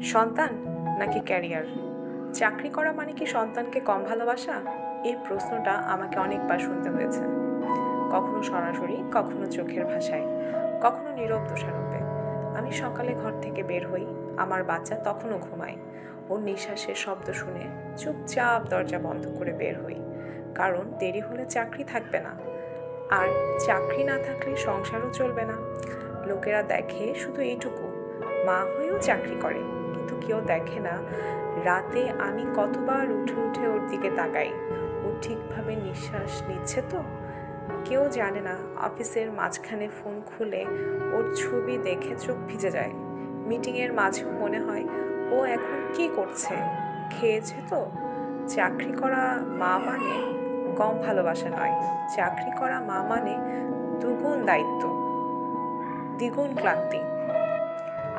সন্তান নাকি ক্যারিয়ার? চাকরি করা মানে কি সন্তানকে কম ভালোবাসা? এই প্রশ্নটা আমাকে অনেকবার শুনতে হয়েছে। কখনো সরাসরি, কখনো চোখের ভাষায়, কখনো নীরব দোষারোপে। আমি সকালে ঘর থেকে বের হই, আমার বাচ্চা তখনও ঘুমায়। ওর নিঃশ্বাসের শব্দ শুনে চুপচাপ দরজা বন্ধ করে বের হই, কারণ দেরি হলে চাকরি থাকবে না। আর চাকরি না থাকলে সংসারও চলবে না। লোকেরা দেখে শুধু এইটুকু, মা হয়েও চাকরি করে, কিন্তু কেউ দেখে না রাতে আমি কতবার উঠে উঠে ওর দিকে তাকাই, ও ঠিকভাবে নিঃশ্বাস নিচ্ছে তো। কেউ জানে না অফিসের মাঝখানে ফোন খুলে ওর ছবি দেখে চোখ ভিজে যায়। মিটিংয়ের মাঝেও মনে হয় ও এখন কি করছে, খেয়েছে তো। চাকরি করা মা মানে কম ভালোবাসা নয়, চাকরি করা মা মানে দুগুণ দায়িত্ব, দ্বিগুণ ক্লান্তি।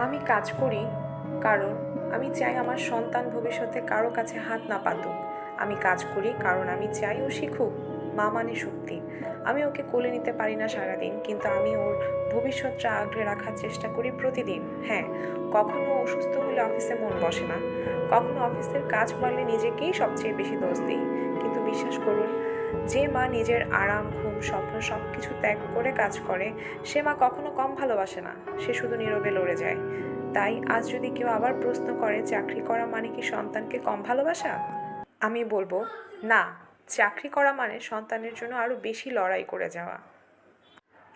আমি কাজ করি কারণ আমি চাই আমার সন্তান ভবিষ্যতে কারো কাছে হাত না পাতুক। আমি কাজ করি কারণ আমি চাই ও শিখুক। মা মানে শক্তি। আমি ওকে কোলে নিতে পারি না সারাদিন, কিন্তু আমি ওর ভবিষ্যৎটা আগলে রাখার চেষ্টা করি প্রতিদিন। হ্যাঁ, কখনো অসুস্থ হলে অফিসে মন বসে না, কখনো অফিসের কাজ পারলে নিজেকেই সবচেয়ে বেশি দোষ দিই। কিন্তু বিশ্বাস করুন, যে মা নিজের আরাম, ঘুম, স্বপ্ন সব কিছু ত্যাগ করে কাজ করে, সে মা কখনো কম ভালোবাসে না, সে শুধু নীরবে লড়ে যায়। তাই আজ যদি কেউ আবার প্রশ্ন করে চাকরি করা মানে কি সন্তানকে কম ভালোবাসা, আমি বলবো না। চাকরি করা মানে সন্তানের জন্য আরও বেশি লড়াই করে যাওয়া।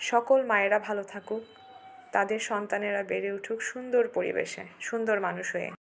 সকল মায়েরা ভালো থাকুক, তাদের সন্তানেরা বেড়ে উঠুক সুন্দর পরিবেশে, সুন্দর মানুষ হয়ে।